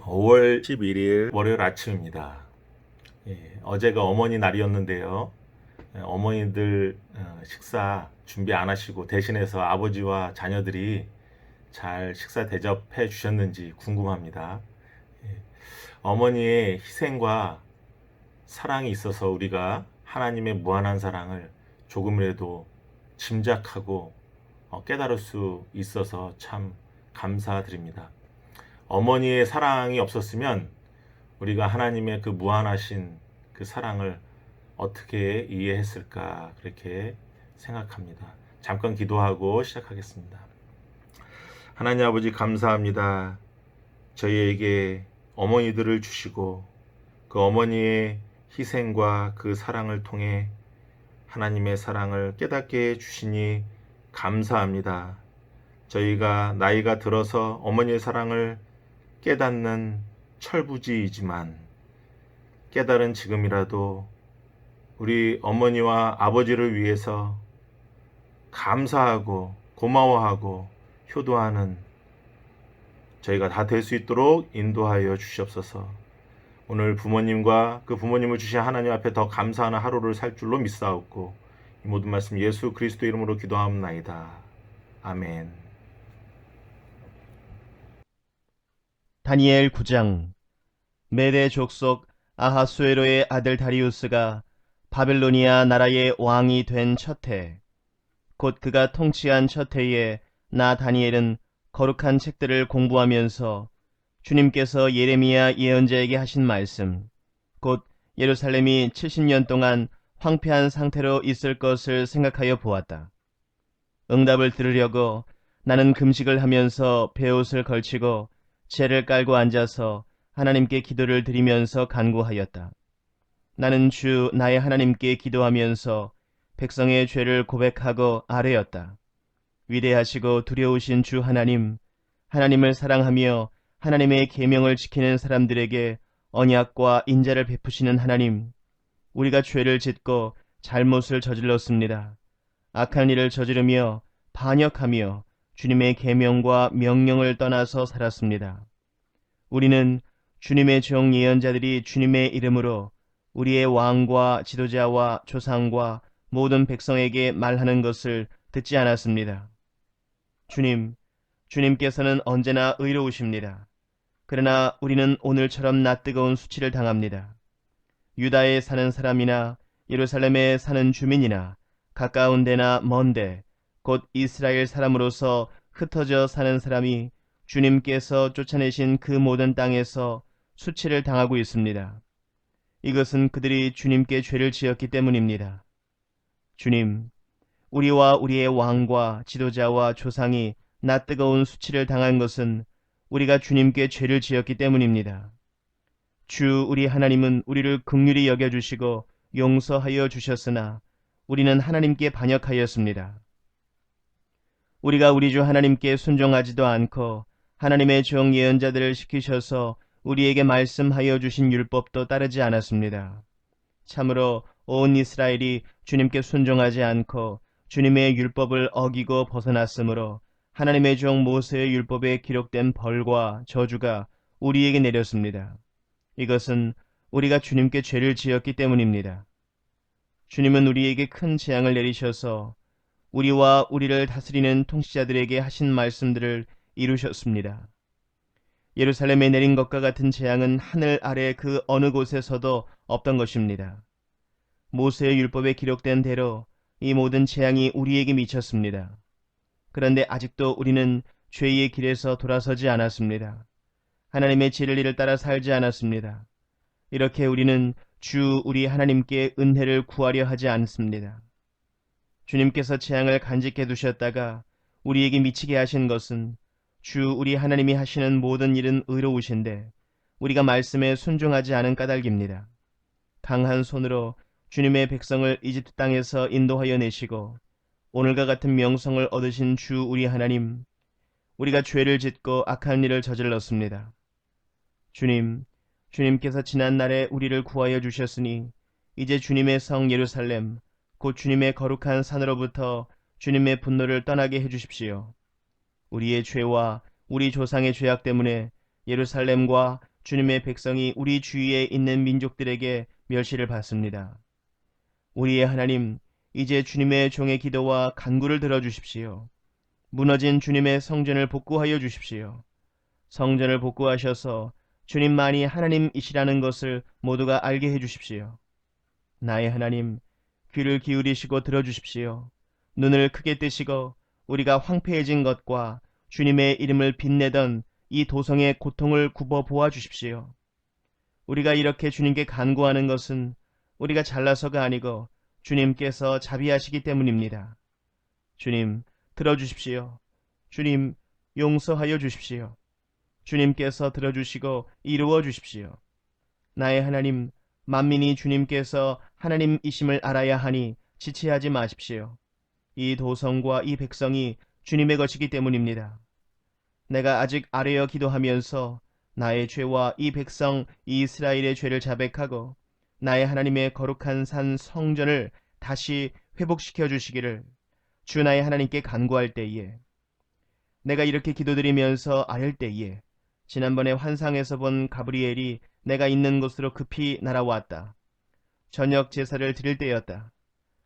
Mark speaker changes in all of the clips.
Speaker 1: 5월 11일 월요일 아침입니다. 어제가 어머니 날이었는데요. 어머니들 식사 준비 안 하시고 대신해서 아버지와 자녀들이 잘 식사 대접해 주셨는지 궁금합니다. 어머니의 희생과 사랑이 있어서 우리가 하나님의 무한한 사랑을 조금이라도 짐작하고 깨달을 수 있어서 참 감사드립니다. 어머니의 사랑이 없었으면 우리가 하나님의 그 무한하신 그 사랑을 어떻게 이해했을까 그렇게 생각합니다. 잠깐 기도하고 시작하겠습니다. 하나님 아버지 감사합니다. 저희에게 어머니들을 주시고 그 어머니의 희생과 그 사랑을 통해 하나님의 사랑을 깨닫게 해주시니 감사합니다. 저희가 나이가 들어서 어머니의 사랑을 깨닫는 철부지이지만 깨달은 지금이라도 우리 어머니와 아버지를 위해서 감사하고 고마워하고 효도하는 저희가 다 될 수 있도록 인도하여 주시옵소서. 오늘 부모님과 그 부모님을 주신 하나님 앞에 더 감사하는 하루를 살 줄로 믿사옵고 이 모든 말씀 예수 그리스도 이름으로 기도하옵나이다. 아멘.
Speaker 2: 다니엘 9장. 메대 족속 아하수에로의 아들 다리우스가 바벨로니아 나라의 왕이 된 첫 해, 곧 그가 통치한 첫 해에 나 다니엘은 거룩한 책들을 공부하면서 주님께서 예레미야 예언자에게 하신 말씀, 곧 예루살렘이 70년 동안 황폐한 상태로 있을 것을 생각하여 보았다. 응답을 들으려고 나는 금식을 하면서 베옷을 걸치고 재를 깔고 앉아서 하나님께 기도를 드리면서 간구하였다. 나는 주 나의 하나님께 기도하면서 백성의 죄를 고백하고 아뢰었다. 위대하시고 두려우신 주 하나님, 하나님을 사랑하며 하나님의 계명을 지키는 사람들에게 언약과 인자를 베푸시는 하나님, 우리가 죄를 짓고 잘못을 저질렀습니다. 악한 일을 저지르며 반역하며 주님의 계명과 명령을 떠나서 살았습니다. 우리는 주님의 종 예언자들이 주님의 이름으로 우리의 왕과 지도자와 조상과 모든 백성에게 말하는 것을 듣지 않았습니다. 주님께서는 언제나 의로우십니다. 그러나 우리는 오늘처럼 낯뜨거운 수치를 당합니다. 유다에 사는 사람이나 예루살렘에 사는 주민이나 가까운 데나 먼데 곧 이스라엘 사람으로서 흩어져 사는 사람이 주님께서 쫓아내신 그 모든 땅에서 수치를 당하고 있습니다. 이것은 그들이 주님께 죄를 지었기 때문입니다. 주님, 우리와 우리의 왕과 지도자와 조상이 낯뜨거운 수치를 당한 것은 우리가 주님께 죄를 지었기 때문입니다. 주 우리 하나님은 우리를 긍휼히 여겨주시고 용서하여 주셨으나 우리는 하나님께 반역하였습니다. 우리가 우리 주 하나님께 순종하지도 않고 하나님의 종 예언자들을 시키셔서 우리에게 말씀하여 주신 율법도 따르지 않았습니다. 참으로 온 이스라엘이 주님께 순종하지 않고 주님의 율법을 어기고 벗어났으므로 하나님의 종 모세의 율법에 기록된 벌과 저주가 우리에게 내렸습니다. 이것은 우리가 주님께 죄를 지었기 때문입니다. 주님은 우리에게 큰 재앙을 내리셔서 우리와 우리를 다스리는 통치자들에게 하신 말씀들을 이루셨습니다. 예루살렘에 내린 것과 같은 재앙은 하늘 아래 그 어느 곳에서도 없던 것입니다. 모세의 율법에 기록된 대로 이 모든 재앙이 우리에게 미쳤습니다. 그런데 아직도 우리는 죄의 길에서 돌아서지 않았습니다. 하나님의 진리를 따라 살지 않았습니다. 이렇게 우리는 주 우리 하나님께 은혜를 구하려 하지 않습니다. 주님께서 재앙을 간직해 두셨다가 우리에게 미치게 하신 것은 주 우리 하나님이 하시는 모든 일은 의로우신데 우리가 말씀에 순종하지 않은 까닭입니다. 강한 손으로 주님의 백성을 이집트 땅에서 인도하여 내시고 오늘과 같은 명성을 얻으신 주 우리 하나님, 우리가 죄를 짓고 악한 일을 저질렀습니다. 주님께서 지난날에 우리를 구하여 주셨으니 이제 주님의 성 예루살렘, 곧 주님의 거룩한 산으로부터 주님의 분노를 떠나게 해주십시오. 우리의 죄와 우리 조상의 죄악 때문에 예루살렘과 주님의 백성이 우리 주위에 있는 민족들에게 멸시를 받습니다. 우리의 하나님, 이제 주님의 종의 기도와 간구를 들어주십시오. 무너진 주님의 성전을 복구하여 주십시오. 성전을 복구하셔서 주님만이 하나님이시라는 것을 모두가 알게 해 주십시오. 나의 하나님, 귀를 기울이시고 들어주십시오. 눈을 크게 뜨시고 우리가 황폐해진 것과 주님의 이름을 빛내던 이 도성의 고통을 굽어 보아 주십시오. 우리가 이렇게 주님께 간구하는 것은 우리가 잘나서가 아니고 주님께서 자비하시기 때문입니다. 주님, 들어주십시오. 주님, 용서하여 주십시오. 주님께서 들어주시고 이루어 주십시오. 나의 하나님, 만민이 주님께서 하나님이심을 알아야 하니 지체하지 마십시오. 이 도성과 이 백성이 주님의 것이기 때문입니다. 내가 아직 아뢰어 기도하면서 나의 죄와 이 백성 이스라엘의 죄를 자백하고 나의 하나님의 거룩한 산 성전을 다시 회복시켜 주시기를 주 나의 하나님께 간구할 때에, 내가 이렇게 기도드리면서 아뢰 때에 지난번에 환상에서 본 가브리엘이 내가 있는 곳으로 급히 날아왔다. 저녁 제사를 드릴 때였다.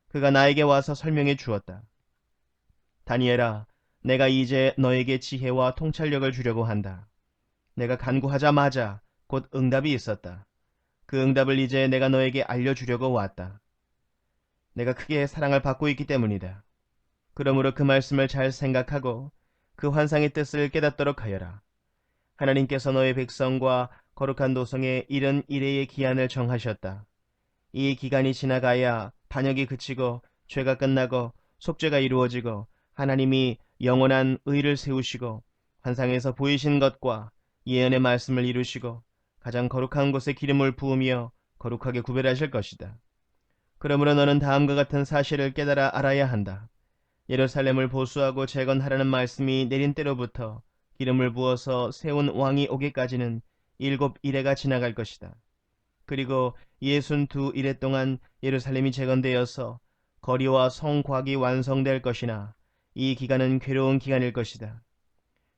Speaker 2: 그가 나에게 와서 설명해 주었다. 다니엘아, 내가 이제 너에게 지혜와 통찰력을 주려고 한다. 내가 간구하자마자 곧 응답이 있었다. 그 응답을 이제 내가 너에게 알려주려고 왔다. 내가 크게 사랑을 받고 있기 때문이다. 그러므로 그 말씀을 잘 생각하고 그 환상의 뜻을 깨닫도록 하여라. 하나님께서 너의 백성과 거룩한 도성에 이른 이래의 기한을 정하셨다. 이 기간이 지나가야 반역이 그치고 죄가 끝나고 속죄가 이루어지고 하나님이 영원한 의를 세우시고 환상에서 보이신 것과 예언의 말씀을 이루시고 가장 거룩한 곳에 기름을 부으며 거룩하게 구별하실 것이다. 그러므로 너는 다음과 같은 사실을 깨달아 알아야 한다. 예루살렘을 보수하고 재건하라는 말씀이 내린 때로부터 기름을 부어서 세운 왕이 오기까지는 7일해가 지나갈 것이다. 그리고 62일해 동안 예루살렘이 재건되어서 거리와 성곽이 완성될 것이나 이 기간은 괴로운 기간일 것이다.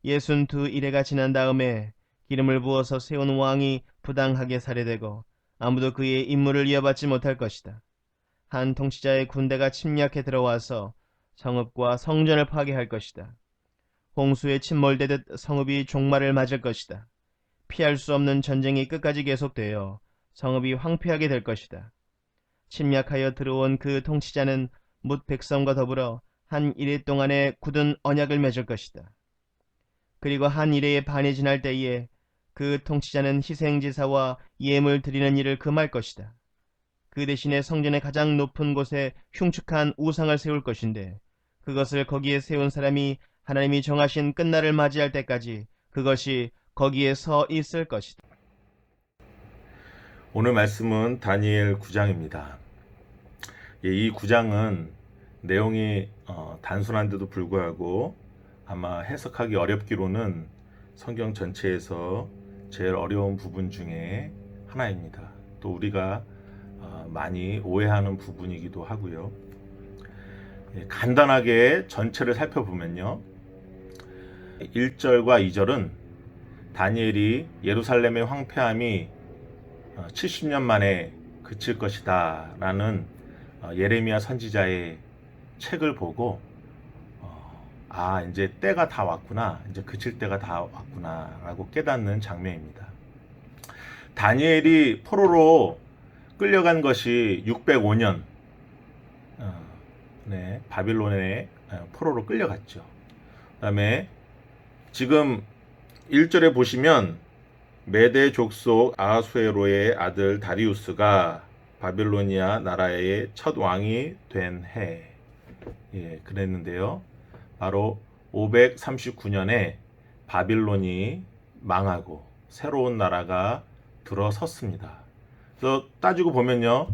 Speaker 2: 62일해가 지난 다음에 기름을 부어서 세운 왕이 부당하게 살해되고 아무도 그의 임무를 이어받지 못할 것이다. 한 통치자의 군대가 침략해 들어와서 성읍과 성전을 파괴할 것이다. 홍수에 침몰되듯 성읍이 종말을 맞을 것이다. 피할 수 없는 전쟁이 끝까지 계속되어 성읍이 황폐하게 될 것이다. 침략하여 들어온 그 통치자는 뭇 백성과 더불어 한 이래 동안의 굳은 언약을 맺을 것이다. 그리고 한 이래의 반이 지날 때에 그 통치자는 희생제사와 예물 드리는 일을 금할 것이다. 그 대신에 성전의 가장 높은 곳에 흉측한 우상을 세울 것인데 그것을 거기에 세운 사람이 하나님이 정하신 끝날을 맞이할 때까지 그것이 거기에 서 있을 것이다.
Speaker 1: 오늘 말씀은 다니엘 9장입니다. 이 9장은 내용이 단순한데도 불구하고 아마 해석하기 어렵기로는 성경 전체에서 제일 어려운 부분 중에 하나입니다. 또 우리가 많이 오해하는 부분이기도 하고요. 간단하게 전체를 살펴보면요. 1절과 2절은 다니엘이 예루살렘의 황폐함이 70년 만에 그칠 것이다 라는 예레미야 선지자의 책을 보고 이제 때가 다 왔구나, 이제 그칠 때가 다 왔구나 라고 깨닫는 장면입니다. 다니엘이 포로로 끌려간 것이 605년 바빌론에 포로로 끌려갔죠. 그 다음에 지금 1절에 보시면 메대 족속 아하수에로의 아들 다리우스가 바빌로니아 나라의 첫 왕이 된 해, 그랬는데요. 바로 539년에 바빌론이 망하고 새로운 나라가 들어섰습니다. 그래서 따지고 보면요,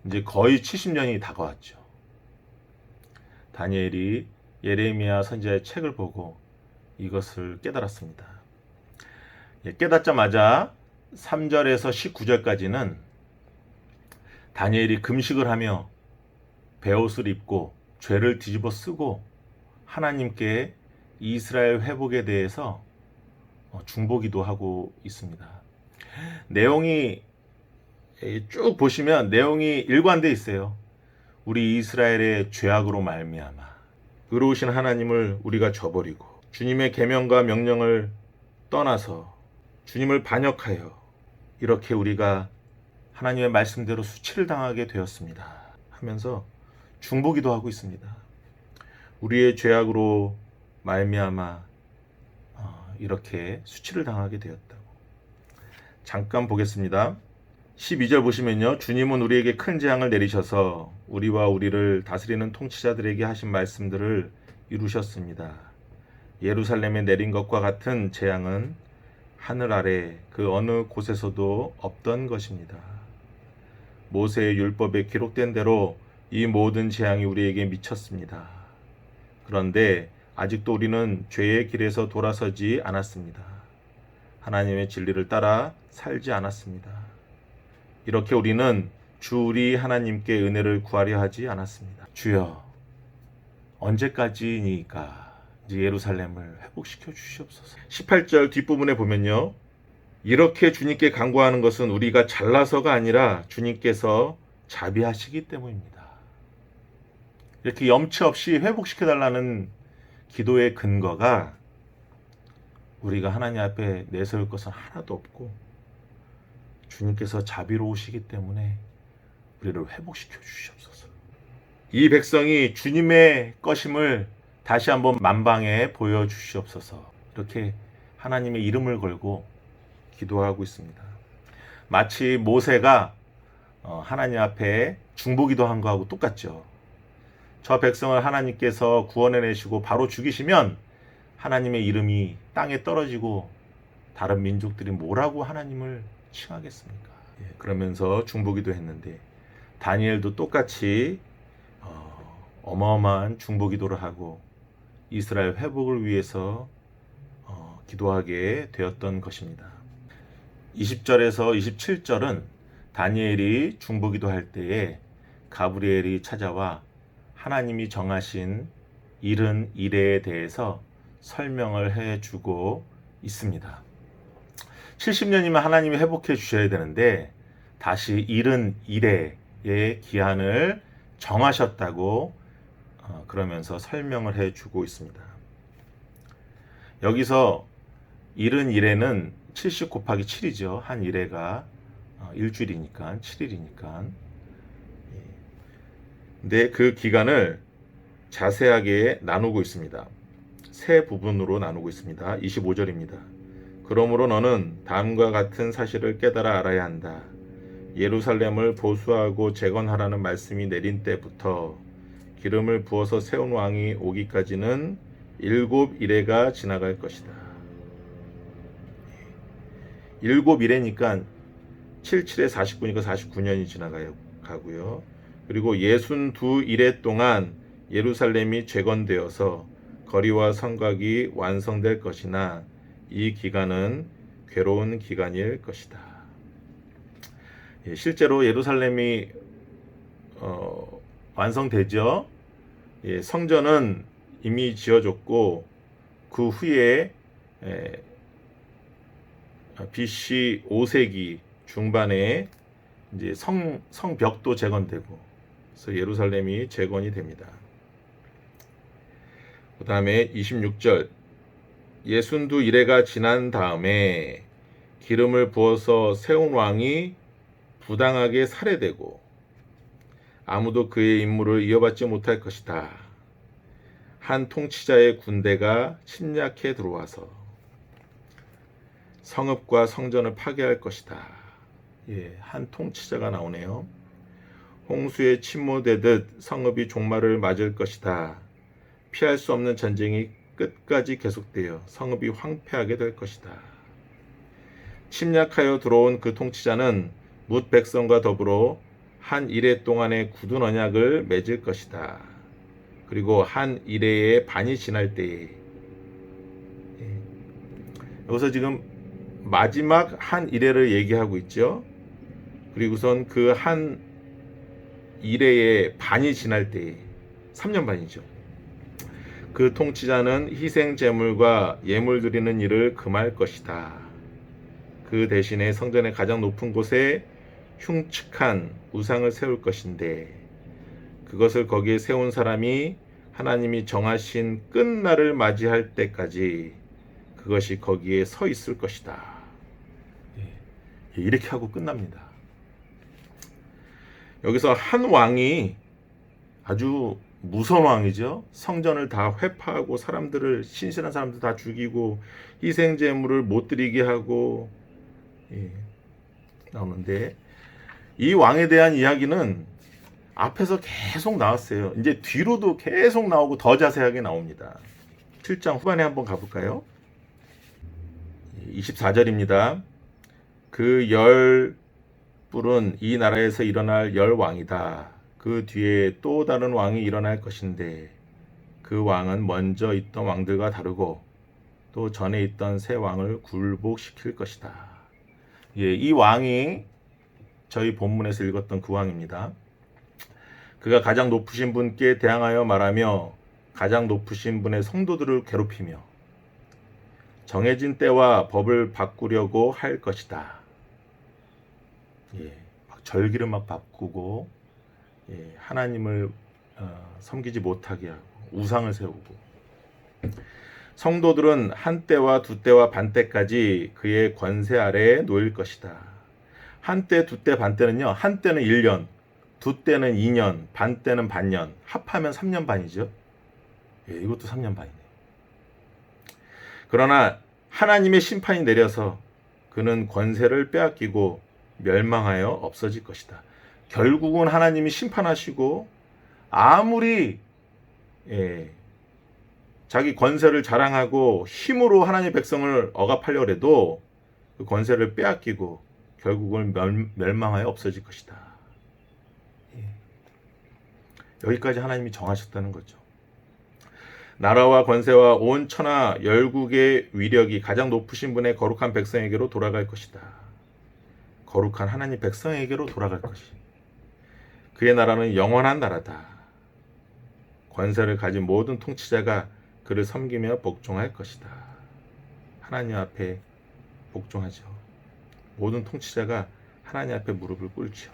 Speaker 1: 이제 거의 70년이 다가왔죠. 다니엘이 예레미야 선지자의 책을 보고 이것을 깨달았습니다. 깨닫자마자 3절에서 19절까지는 다니엘이 금식을 하며 베옷을 입고 죄를 뒤집어 쓰고 하나님께 이스라엘 회복에 대해서 중보기도 하고 있습니다. 내용이 쭉 보시면 내용이 일관되어 있어요. 우리 이스라엘의 죄악으로 말미암아 의로우신 하나님을 우리가 저버리고 주님의 계명과 명령을 떠나서 주님을 반역하여 이렇게 우리가 하나님의 말씀대로 수치를 당하게 되었습니다 하면서 중보기도 하고 있습니다. 우리의 죄악으로 말미암아 이렇게 수치를 당하게 되었다고. 잠깐 보겠습니다. 12절 보시면요. 주님은 우리에게 큰 재앙을 내리셔서 우리와 우리를 다스리는 통치자들에게 하신 말씀들을 이루셨습니다. 예루살렘에 내린 것과 같은 재앙은 하늘 아래 그 어느 곳에서도 없던 것입니다. 모세의 율법에 기록된 대로 이 모든 재앙이 우리에게 미쳤습니다. 그런데 아직도 우리는 죄의 길에서 돌아서지 않았습니다. 하나님의 진리를 따라 살지 않았습니다. 이렇게 우리는 주 우리 하나님께 은혜를 구하려 하지 않았습니다. 주여, 언제까지니까 이제 예루살렘을 회복시켜 주시옵소서. 18절 뒷부분에 보면요. 이렇게 주님께 간구하는 것은 우리가 잘나서가 아니라 주님께서 자비하시기 때문입니다. 이렇게 염치 없이 회복시켜달라는 기도의 근거가 우리가 하나님 앞에 내세울 것은 하나도 없고 주님께서 자비로우시기 때문에 우리를 회복시켜 주시옵소서. 이 백성이 주님의 것임을 다시 한번 만방에 보여주시옵소서. 이렇게 하나님의 이름을 걸고 기도하고 있습니다. 마치 모세가 하나님 앞에 중보기도 한 거하고 똑같죠. 저 백성을 하나님께서 구원해내시고 바로 죽이시면 하나님의 이름이 땅에 떨어지고 다른 민족들이 뭐라고 하나님을 칭하겠습니까? 그러면서 중보기도 했는데 다니엘도 똑같이 어마어마한 중보기도를 하고 이스라엘 회복을 위해서 기도하게 되었던 것입니다. 20절에서 27절은 다니엘이 중보기도 할 때에 가브리엘이 찾아와 하나님이 정하신 일은 일에 대해서 설명을 해주고 있습니다. 70년이면 하나님이 회복해 주셔야 되는데 다시 일은 일의 기한을 정하셨다고 그러면서 설명을 해주고 있습니다. 여기서 일은 일에는 70 곱하기 7이죠. 한 일회가 일주일이니까 7일이니까. 근데 그 기간을 자세하게 나누고 있습니다. 세 부분으로 나누고 있습니다. 25절입니다. 그러므로 너는 다음과 같은 사실을 깨달아 알아야 한다. 예루살렘을 보수하고 재건하라는 말씀이 내린 때부터 기름을 부어서 세운 왕이 오기까지는 7일회가 지나갈 것이다. 7일회니까 77에 49니까 49년이 지나가고요. 그리고 62일회 동안 예루살렘이 재건되어서 거리와 성곽이 완성될 것이나 이 기간은 괴로운 기간일 것이다. 실제로 예루살렘이 완성되죠. 성전은 이미 지어졌고 그 후에 BC 5세기 중반에 이제 성벽도 재건되고 그래서 예루살렘이 재건이 됩니다. 그 다음에 26절 62일회가 지난 다음에 기름을 부어서 세운 왕이 부당하게 살해되고 아무도 그의 임무를 이어받지 못할 것이다. 한 통치자의 군대가 침략해 들어와서 성읍과 성전을 파괴할 것이다. 한 통치자가 나오네요. 홍수에 침몰되듯 성읍이 종말을 맞을 것이다. 피할 수 없는 전쟁이 끝까지 계속되어 성읍이 황폐하게 될 것이다. 침략하여 들어온 그 통치자는 뭇 백성과 더불어 한 일회 동안의 굳은 언약을 맺을 것이다. 그리고 한 일회의 반이 지날 때에 여기서 지금 마지막 한 일회를 얘기하고 있죠. 그리고선 그 한 일회의 반이 지날 때에 3년 반이죠. 그 통치자는 희생 제물과 예물 드리는 일을 금할 것이다. 그 대신에 성전의 가장 높은 곳에 흉측한 우상을 세울 것인데 그것을 거기에 세운 사람이 하나님이 정하신 끝날을 맞이할 때까지 그것이 거기에 서 있을 것이다. 이렇게 하고 끝납니다. 여기서 한 왕이 아주 무서운 왕이죠. 성전을 다 회파하고 사람들을, 신실한 사람들 다 죽이고 희생 제물을 못 드리게 하고 나오는데, 이 왕에 대한 이야기는 앞에서 계속 나왔어요. 이제 뒤로도 계속 나오고 더 자세하게 나옵니다. 7장 후반에 한번 가볼까요? 24절입니다. 그 열 뿔은 이 나라에서 일어날 열 왕이다. 그 뒤에 또 다른 왕이 일어날 것인데 그 왕은 먼저 있던 왕들과 다르고 또 전에 있던 새 왕을 굴복시킬 것이다. 이 왕이 저희 본문에서 읽었던 그 왕입니다. 그가 가장 높으신 분께 대항하여 말하며 가장 높으신 분의 성도들을 괴롭히며 정해진 때와 법을 바꾸려고 할 것이다. 막 절기를 막 바꾸고 하나님을 섬기지 못하게 하고 우상을 세우고, 성도들은 한때와 두때와 반때까지 그의 권세 아래에 놓일 것이다. 한때, 두때, 반때는요, 한때는 1년, 두때는 2년, 반때는 반년, 합하면 3년 반이죠. 이것도 3년 반이네. 그러나 하나님의 심판이 내려서 그는 권세를 빼앗기고 멸망하여 없어질 것이다. 결국은 하나님이 심판하시고 아무리 자기 권세를 자랑하고 힘으로 하나님의 백성을 억압하려고 해도 그 권세를 빼앗기고 결국은 멸망하여 없어질 것이다. 여기까지 하나님이 정하셨다는 거죠. 나라와 권세와 온 천하 열국의 위력이 가장 높으신 분의 거룩한 백성에게로 돌아갈 것이다. 거룩한 하나님 백성에게로 돌아갈 것이. 그의 나라는 영원한 나라다. 권세를 가진 모든 통치자가 그를 섬기며 복종할 것이다. 하나님 앞에 복종하죠. 모든 통치자가 하나님 앞에 무릎을 꿇죠.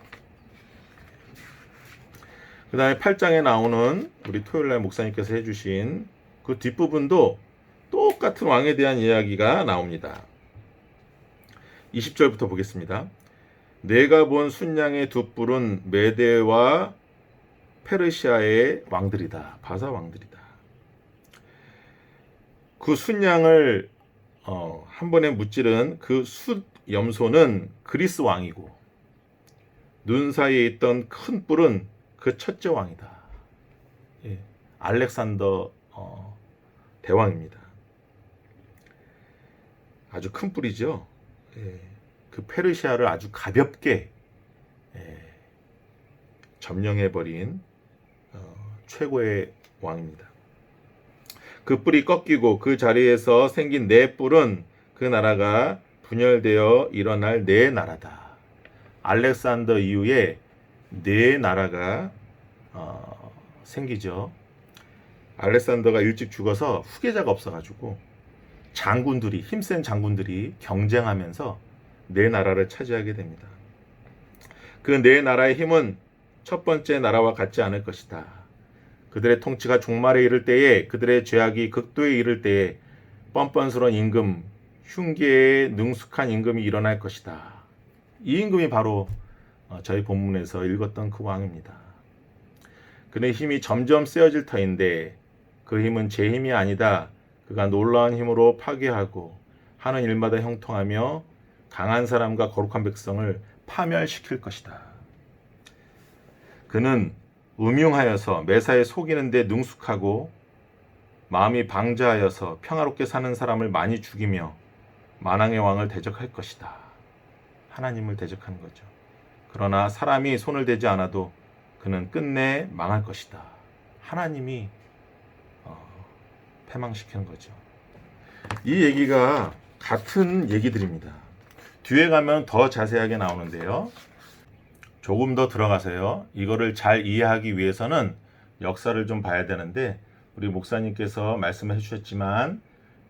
Speaker 1: 그 다음에 8장에 나오는 우리 토요일날 목사님께서 해주신 그 뒷부분도 똑같은 왕에 대한 이야기가 나옵니다. 20절부터 보겠습니다. 내가 본 순양의 두 뿔은 메대와 페르시아의 왕들이다. 바사 왕들이다. 그 순양을 한 번에 무찌른 그 숫염소는 그리스 왕이고, 눈 사이에 있던 큰 뿔은 그 첫째 왕이다. 알렉산더 대왕입니다. 아주 큰 뿔이죠. 그 페르시아를 아주 가볍게 점령해버린 최고의 왕입니다. 그 뿔이 꺾이고 그 자리에서 생긴 네 뿔은 그 나라가 분열되어 일어날 네 나라다. 알렉산더 이후에 네 나라가 생기죠. 알렉산더가 일찍 죽어서 후계자가 없어가지고 장군들이, 힘센 장군들이 경쟁하면서 네 나라를 차지하게 됩니다. 그 네 나라의 힘은 첫 번째 나라와 같지 않을 것이다. 그들의 통치가 종말에 이를 때에, 그들의 죄악이 극도에 이를 때에 뻔뻔스러운 임금, 흉계의 능숙한 임금이 일어날 것이다. 이 임금이 바로 저희 본문에서 읽었던 그 왕입니다. 그의 힘이 점점 세어질 터인데 그 힘은 제 힘이 아니다. 그가 놀라운 힘으로 파괴하고 하는 일마다 형통하며 강한 사람과 거룩한 백성을 파멸시킬 것이다. 그는 음흉하여서 매사에 속이는 데 능숙하고 마음이 방자하여서 평화롭게 사는 사람을 많이 죽이며 만왕의 왕을 대적할 것이다. 하나님을 대적하는 거죠. 그러나 사람이 손을 대지 않아도 그는 끝내 망할 것이다. 하나님이 패망시키는 거죠. 이 얘기가 같은 얘기들입니다. 뒤에 가면 더 자세하게 나오는데요. 조금 더 들어가세요. 이거를 잘 이해하기 위해서는 역사를 좀 봐야 되는데, 우리 목사님께서 말씀해 주셨지만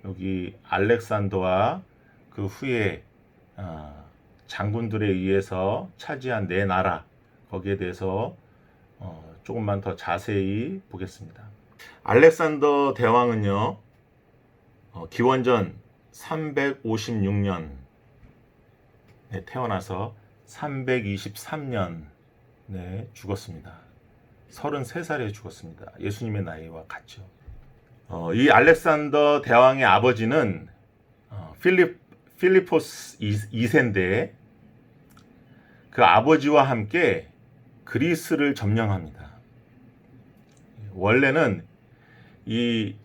Speaker 1: 여기 알렉산더와 그 후에 장군들에 의해서 차지한 네 나라, 거기에 대해서 조금만 더 자세히 보겠습니다. 알렉산더 대왕은요, 기원전 356년에 태어나서 323년에 죽었습니다. 33살에 죽었습니다. 예수님의 나이와 같죠. 이 알렉산더 대왕의 아버지는 필리포스 2세인데 그 아버지와 함께 그리스를 점령합니다. 원래는 이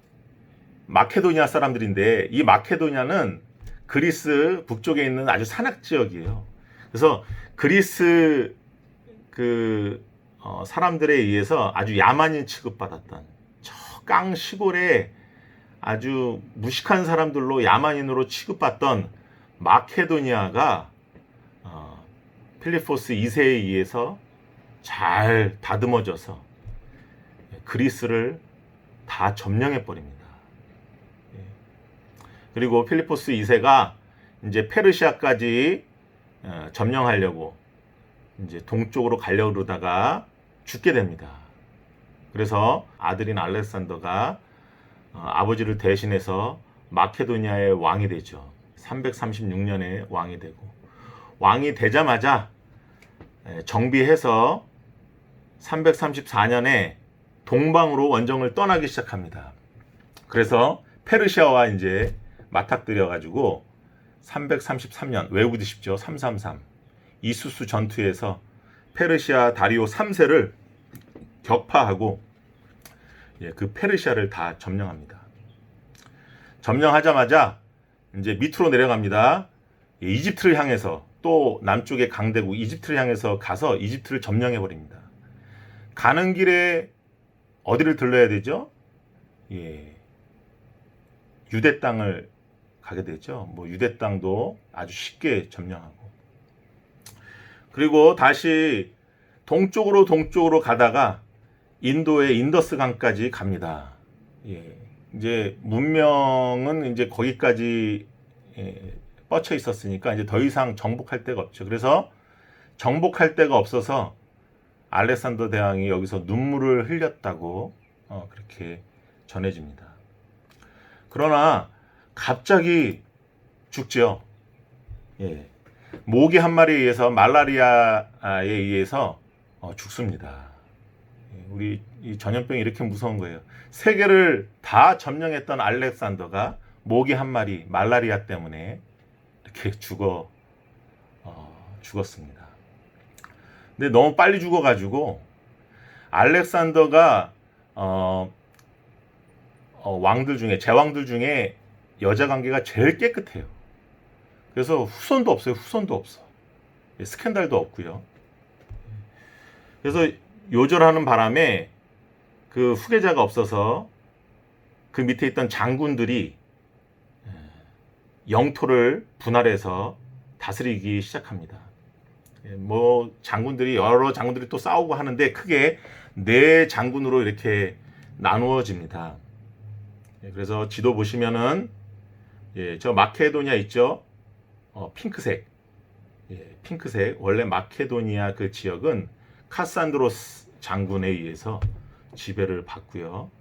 Speaker 1: 마케도니아 사람들인데 이 마케도니아는 그리스 북쪽에 있는 아주 산악 지역이에요. 그래서 그리스 사람들에 의해서 아주 야만인 취급받았던 저 깡 시골에 아주 무식한 사람들로 야만인으로 취급받던 마케도니아가 필리포스 2세에 의해서 잘 다듬어져서 그리스를 다 점령해 버립니다. 그리고 필리포스 2세가 이제 페르시아까지 점령하려고 이제 동쪽으로 가려고 그러다가 죽게 됩니다. 그래서 아들인 알렉산더가 아버지를 대신해서 마케도니아의 왕이 되죠. 336년에 왕이 되고, 왕이 되자마자 정비해서 334년에 동방으로 원정을 떠나기 시작합니다. 그래서 페르시아와 이제 맞닥뜨려 가지고 333년, 외우드십시오. 333 이수스 전투에서 페르시아 다리오 3세를 격파하고 그 페르시아를 다 점령합니다. 점령하자마자 이제 밑으로 내려갑니다. 이집트를 향해서, 또 남쪽의 강대국 이집트를 향해서 가서 이집트를 점령해 버립니다. 가는 길에 어디를 들러야 되죠? 유대 땅을 가게 되죠. 유대 땅도 아주 쉽게 점령하고, 그리고 다시 동쪽으로 가다가 인도의 인더스 강까지 갑니다. 이제 문명은 이제 거기까지 뻗쳐 있었으니까 이제 더 이상 정복할 데가 없죠. 그래서 정복할 데가 없어서 알렉산더 대왕이 여기서 눈물을 흘렸다고 그렇게 전해집니다. 그러나 갑자기 죽죠. 모기 한 마리에 의해서, 말라리아에 의해서 죽습니다. 우리 이 전염병이 이렇게 무서운 거예요. 세계를 다 점령했던 알렉산더가 모기 한 마리, 말라리아 때문에 이렇게 죽었습니다. 근데 너무 빨리 죽어가지고 알렉산더가 제왕들 중에 여자 관계가 제일 깨끗해요. 그래서 후손도 없어요. 후손도 없어. 스캔들도 없고요. 그래서 요절하는 바람에 그 후계자가 없어서 그 밑에 있던 장군들이 영토를 분할해서 다스리기 시작합니다. 여러 장군들이 또 싸우고 하는데 크게 네 장군으로 이렇게 나누어집니다. 그래서 지도 보시면은 저 마케도니아 있죠? 핑크색. 핑크색. 원래 마케도니아 그 지역은 카산드로스 장군에 의해서 지배를 받고요.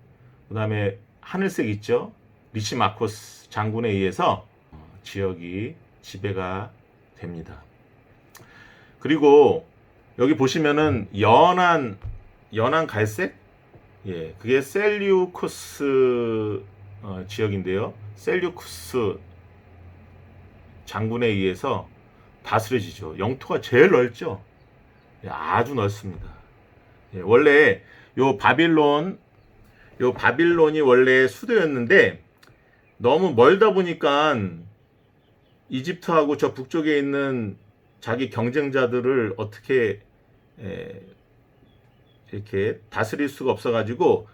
Speaker 1: 그 다음에 하늘색 있죠? 리시마코스 장군에 의해서 지역이 지배가 됩니다. 그리고 여기 보시면은 연한 갈색? 그게 셀류쿠스 지역인데요. 셀류쿠스 장군에 의해서 다스려지죠. 영토가 제일 넓죠. 아주 넓습니다. 원래 바빌론이 원래 수도였는데 너무 멀다 보니까 이집트하고 저 북쪽에 있는 자기 경쟁자들을 어떻게 이렇게 다스릴 수가 없어가지고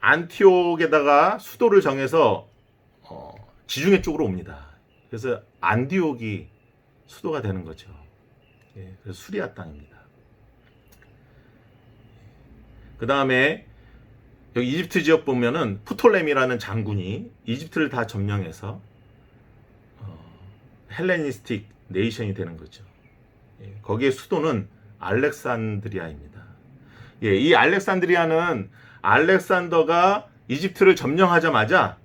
Speaker 1: 안티옥에다가 수도를 정해서 지중해 쪽으로 옵니다. 그래서 안디옥이 수도가 되는 거죠. 그래서 수리아 땅입니다. 그 다음에 여기 이집트 지역 보면은 프톨레미라는 장군이 이집트를 다 점령해서 헬레니스틱 네이션이 되는 거죠. 거기에 수도는 알렉산드리아입니다. 이 알렉산드리아는 알렉산더가 이집트를 점령하자마자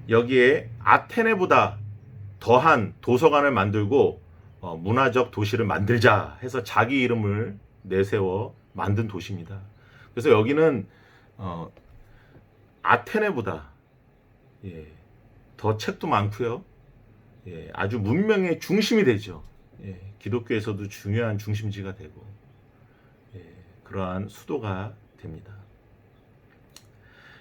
Speaker 1: 여기에 아테네보다 더한 도서관을 만들고 문화적 도시를 만들자 해서 자기 이름을 내세워 만든 도시입니다. 그래서 여기는 아테네보다 더 책도 많고요. 아주 문명의 중심이 되죠. 기독교에서도 중요한 중심지가 되고 그러한 수도가 됩니다.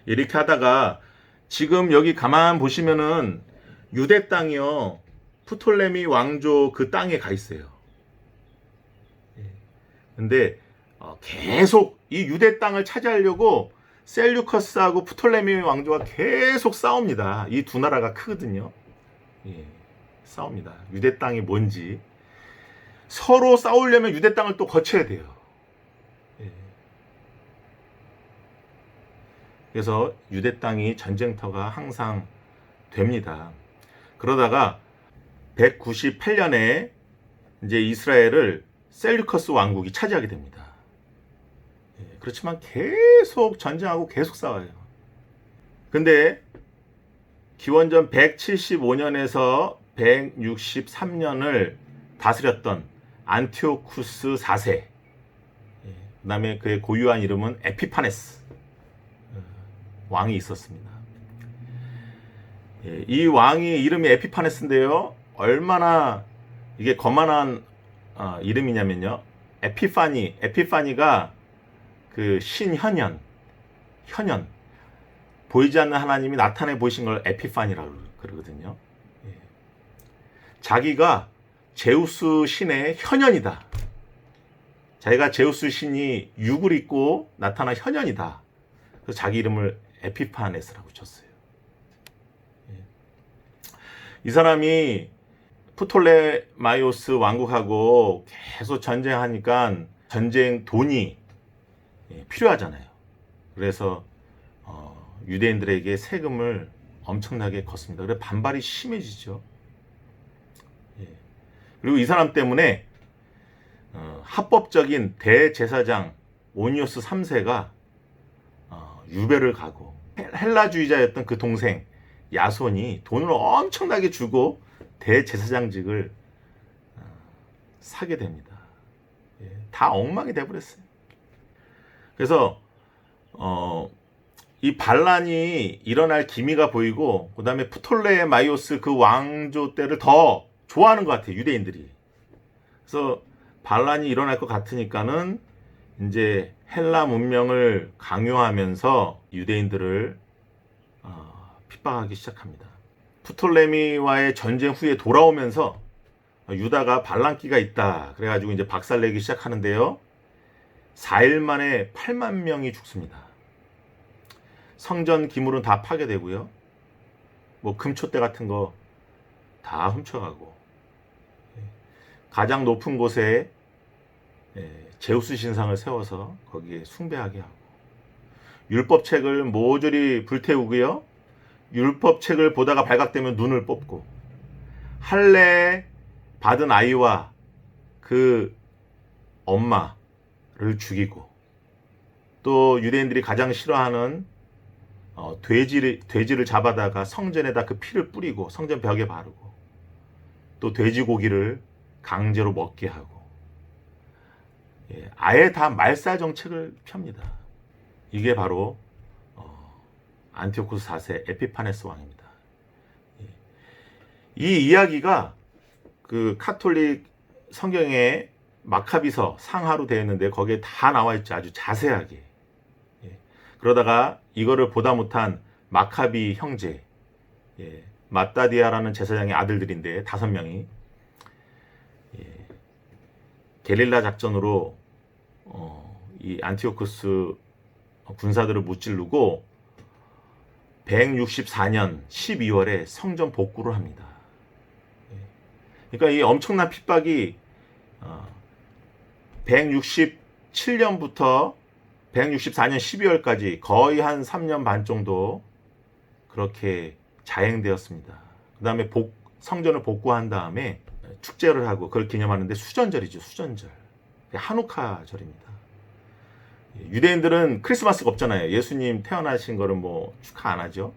Speaker 1: 이렇게 하다가 지금 여기 가만 보시면은 유대 땅이요, 프톨레미 왕조 그 땅에 가 있어요. 근데 계속 이 유대 땅을 차지하려고 셀류커스하고 프톨레미 왕조가 계속 싸웁니다. 이 두 나라가 크거든요. 싸웁니다. 유대 땅이 뭔지. 서로 싸우려면 유대 땅을 또 거쳐야 돼요. 그래서 유대 땅이 전쟁터가 항상 됩니다. 그러다가 198년에 이제 이스라엘을 셀류커스 왕국이 차지하게 됩니다. 그렇지만 계속 전쟁하고 계속 싸워요. 근데 기원전 175년에서 163년을 다스렸던 안티오쿠스 4세, 그 다음에 그의 고유한 이름은 에피파네스 왕이 있었습니다. 이 왕이 이름이 에피파네스인데요, 얼마나 이게 거만한 이름이냐면요, 에피파니가 그 신현현, 보이지 않는 하나님이 나타내 보이신 걸 에피파니라고 그러거든요. 자기가 제우스 신의 현현이다. 자기가 제우스 신이 육을 입고 나타난 현현이다. 그래서 자기 이름을 에피파네스라고 쳤어요. 이 사람이 프톨레마이오스 왕국하고 계속 전쟁하니까 전쟁 돈이 필요하잖아요. 그래서 유대인들에게 세금을 엄청나게 걷습니다. 그래서 반발이 심해지죠. 그리고 이 사람 때문에 합법적인 대제사장 오니오스 3세가 유배를 가고, 헬라주의자였던 그 동생 야손이 돈을 엄청나게 주고 대제사장직을 사게 됩니다. 다 엉망이 돼버렸어요. 그래서 이 반란이 일어날 기미가 보이고, 그 다음에 프톨레마이오스 그 왕조 때를 더 좋아하는 것 같아요, 유대인들이. 그래서 반란이 일어날 것 같으니까는 이제 헬라 문명을 강요하면서 유대인들을 핍박하기 시작합니다. 프톨레미와의 전쟁 후에 돌아오면서 유다가 반란기가 있다 그래가지고 이제 박살내기 시작하는데요, 4일 만에 8만 명이 죽습니다. 성전 기물은 다 파괴되고요, 뭐 금촛대 같은 거 다 훔쳐가고, 가장 높은 곳에 제우스 신상을 세워서 거기에 숭배하게 하고, 율법책을 모조리 불태우고요, 율법책을 보다가 발각되면 눈을 뽑고, 할례 받은 아이와 그 엄마를 죽이고, 또 유대인들이 가장 싫어하는 돼지를 잡아다가 성전에다 그 피를 뿌리고 성전 벽에 바르고, 또 돼지고기를 강제로 먹게 하고, 아예 다 말살 정책을 펴니다. 이게 바로 안티오쿠스 4세 에피파네스 왕입니다. 이 이야기가 그 카톨릭 성경에 마카비서 상하로 되어 있는데 거기에 다 나와 있죠, 아주 자세하게. 그러다가 이거를 보다 못한 마카비 형제, 마따디아라는 제사장의 아들들인데 5명이 게릴라 작전으로 이 안티오쿠스 군사들을 무찌르고 164년 12월에 성전 복구를 합니다. 그러니까 이 엄청난 핍박이 167년부터 164년 12월까지 거의 한 3년 반 정도 그렇게 자행되었습니다. 그 다음에 성전을 복구한 다음에 축제를 하고 그걸 기념하는데 수전절이죠. 수전절. 한우카절입니다. 유대인들은 크리스마스가 없잖아요. 예수님 태어나신 거를 뭐 축하 안 하죠.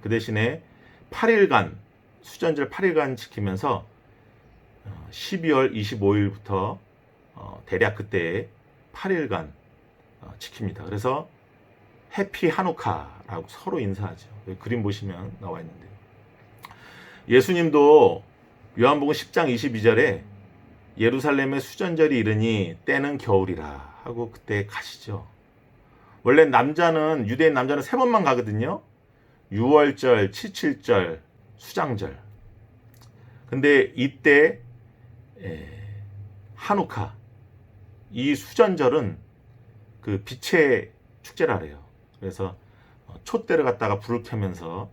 Speaker 1: 그 대신에 8일간 수전절 8일간 지키면서 12월 25일부터 대략 그때 8일간 지킵니다. 그래서 해피 한우카라고 서로 인사하죠. 그림 보시면 나와 있는데요. 예수님도 요한복음 10장 22절에 예루살렘의 수전절이 이르니 때는 겨울이라 하고 그때 가시죠. 원래 유대인 남자는 3번만 가거든요. 6월절, 7.7절, 수장절. 근데 이때 한우카, 이 수전절은 그 빛의 축제라 그래요. 그래서 촛대를 갖다가 불을 켜면서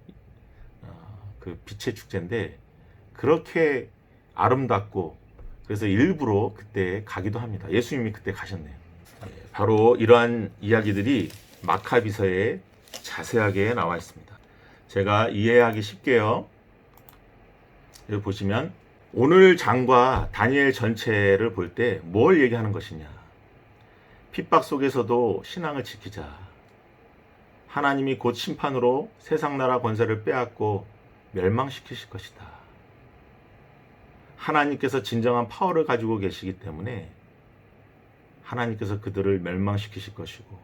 Speaker 1: 그 빛의 축제인데 그렇게 아름답고 그래서 일부러 그때 가기도 합니다. 예수님이 그때 가셨네요. 바로 이러한 이야기들이 마카비서에 자세하게 나와 있습니다. 제가 이해하기 쉽게요. 여기 보시면 오늘 장과 다니엘 전체를 볼 때 뭘 얘기하는 것이냐. 핍박 속에서도 신앙을 지키자. 하나님이 곧 심판으로 세상 나라 권세를 빼앗고 멸망시키실 것이다. 하나님께서 진정한 파워를 가지고 계시기 때문에 하나님께서 그들을 멸망시키실 것이고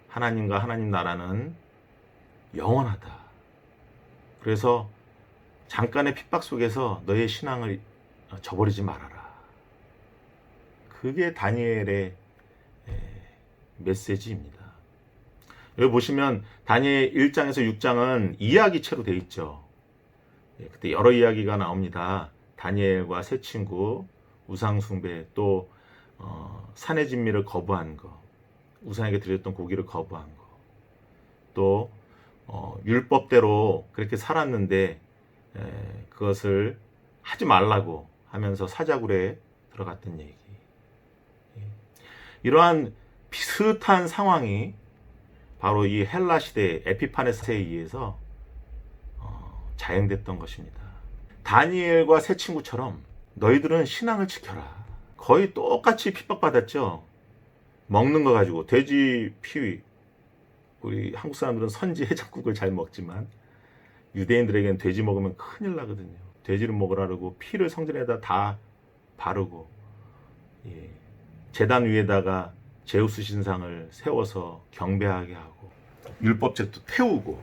Speaker 1: 하나님과 하나님 나라는 영원하다. 그래서 잠깐의 핍박 속에서 너의 신앙을 저버리지 말아라. 그게 다니엘의 메시지입니다. 여기 보시면 다니엘 1장에서 6장은 이야기체로 되어 있죠. 그때 여러 이야기가 나옵니다. 다니엘과 세 친구, 우상숭배, 또 산의 진미를 거부한 거, 우상에게 드렸던 고기를 거부한 거, 또 율법대로 그렇게 살았는데 그것을 하지 말라고 하면서 사자굴에 들어갔던 얘기. 이러한 비슷한 상황이 바로 이 헬라 시대 에피파네스에 의해서 자행됐던 것입니다. 다니엘과 세 친구처럼 너희들은 신앙을 지켜라. 거의 똑같이 핍박받았죠. 먹는 거 가지고 돼지 피, 우리 한국 사람들은 선지 해장국을 잘 먹지만 유대인들에게는 돼지 먹으면 큰일 나거든요. 돼지를 먹으라고 피를 성전에다 다 바르고 제단 위에다가 제우스 신상을 세워서 경배하게 하고 율법책도 태우고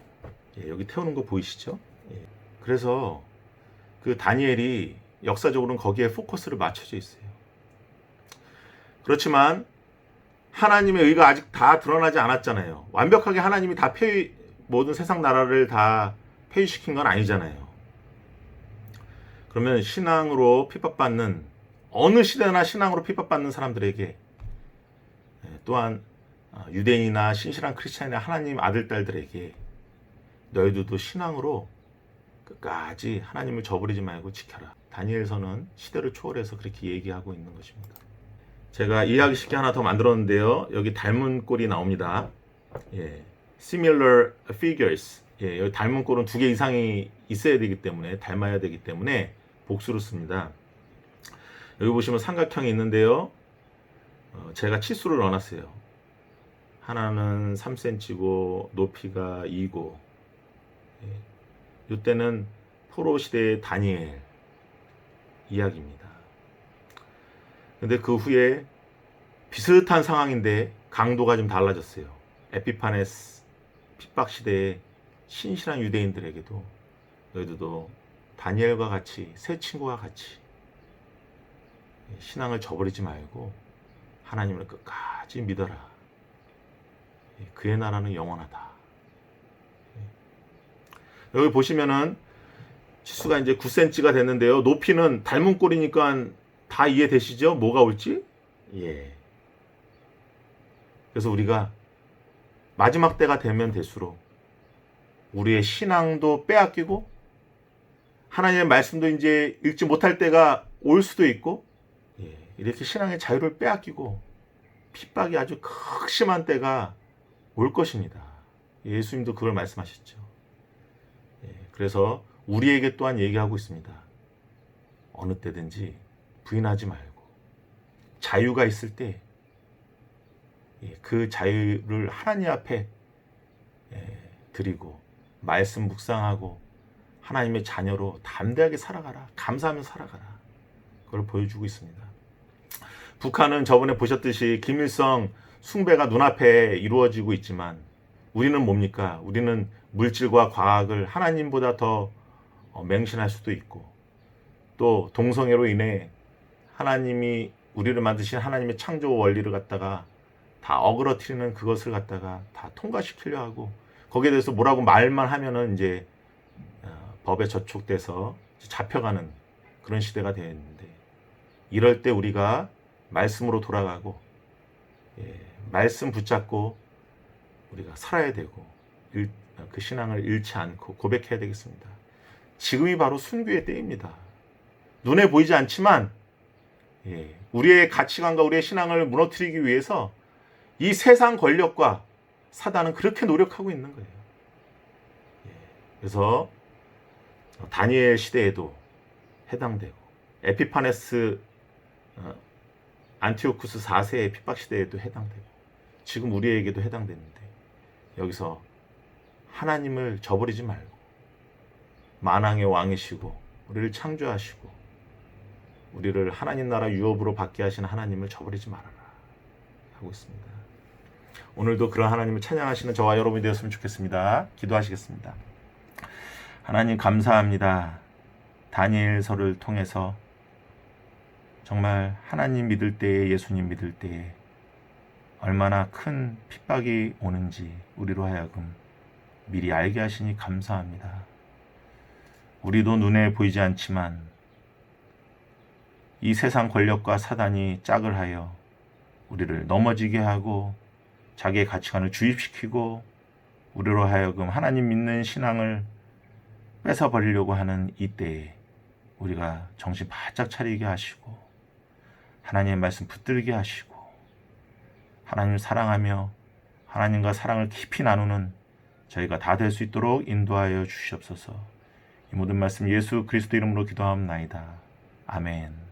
Speaker 1: 여기 태우는 거 보이시죠? 그래서 그 다니엘이 역사적으로는 거기에 포커스를 맞춰져 있어요. 그렇지만 하나님의 의가 아직 다 드러나지 않았잖아요. 완벽하게 하나님이 다 모든 세상 나라를 다 폐위시킨 건 아니잖아요. 그러면 신앙으로 핍박받는 어느 시대나 신앙으로 핍박받는 사람들에게 또한 유대인이나 신실한 크리스찬이나 하나님 아들 딸들에게 너희들도 신앙으로 끝까지 하나님을 저버리지 말고 지켜라. 다니엘서는 시대를 초월해서 그렇게 얘기하고 있는 것입니다. 제가 이해하기 쉽게 하나 더 만들었는데요. 여기 닮은 꼴이 나옵니다. Similar figures. 여기 닮은 꼴은 2개 이상이 있어야 되기 때문에 닮아야 되기 때문에 복수로 씁니다. 여기 보시면 삼각형이 있는데요. 제가 치수를 넣어놨어요. 하나는 3cm고 높이가 2고 이때는 포로 시대의 다니엘 이야기입니다. 근데 그 후에 비슷한 상황인데 강도가 좀 달라졌어요. 에피파네스 핍박 시대의 신실한 유대인들에게도 너희들도 다니엘과 같이 세 친구와 같이 신앙을 저버리지 말고 하나님을 끝까지 믿어라. 그의 나라는 영원하다. 여기 보시면은 치수가 이제 9cm가 됐는데요. 높이는 닮은 꼴이니까 다 이해되시죠? 뭐가 올지? 그래서 우리가 마지막 때가 되면 될수록 우리의 신앙도 빼앗기고 하나님의 말씀도 이제 읽지 못할 때가 올 수도 있고 이렇게 신앙의 자유를 빼앗기고 핍박이 아주 극심한 때가 올 것입니다. 예수님도 그걸 말씀하셨죠. 그래서 우리에게 또한 얘기하고 있습니다. 어느 때든지 부인하지 말고 자유가 있을 때 그 자유를 하나님 앞에 드리고 말씀 묵상하고 하나님의 자녀로 담대하게 살아가라. 감사하며 살아가라. 그걸 보여주고 있습니다. 북한은 저번에 보셨듯이 김일성 숭배가 눈앞에 이루어지고 있지만 우리는 뭡니까? 우리는 물질과 과학을 하나님보다 더 맹신할 수도 있고 또 동성애로 인해 하나님이 우리를 만드신 하나님의 창조 원리를 갖다가 다 어그러뜨리는 그것을 갖다가 다 통과시키려 하고 거기에 대해서 뭐라고 말만 하면은 이제 법에 저촉돼서 잡혀가는 그런 시대가 되었는데 이럴 때 우리가 말씀으로 돌아가고 말씀 붙잡고 우리가 살아야 되고 그 신앙을 잃지 않고 고백해야 되겠습니다. 지금이 바로 순교의 때입니다. 눈에 보이지 않지만 우리의 가치관과 우리의 신앙을 무너뜨리기 위해서 이 세상 권력과 사단은 그렇게 노력하고 있는 거예요. 그래서 다니엘 시대에도 해당되고 에피파네스 안티오쿠스 4세의 핍박 시대에도 해당되고 지금 우리에게도 해당되는데 여기서 하나님을 저버리지 말고 만왕의 왕이시고 우리를 창조하시고 우리를 하나님 나라 유업으로 받게 하신 하나님을 저버리지 말아라 하고 있습니다. 오늘도 그런 하나님을 찬양하시는 저와 여러분이 되었으면 좋겠습니다. 기도하시겠습니다. 하나님 감사합니다. 다니엘서를 통해서 정말 하나님 믿을 때에 예수님 믿을 때에 얼마나 큰 핍박이 오는지 우리로 하여금 미리 알게 하시니 감사합니다. 우리도 눈에 보이지 않지만 이 세상 권력과 사단이 짝을 하여 우리를 넘어지게 하고 자기의 가치관을 주입시키고 우리로 하여금 하나님 믿는 신앙을 뺏어버리려고 하는 이때에 우리가 정신 바짝 차리게 하시고 하나님의 말씀 붙들게 하시고 하나님을 사랑하며 하나님과 사랑을 깊이 나누는 저희가 다 될 수 있도록 인도하여 주시옵소서. 이 모든 말씀 예수 그리스도 이름으로 기도하옵나이다. 아멘.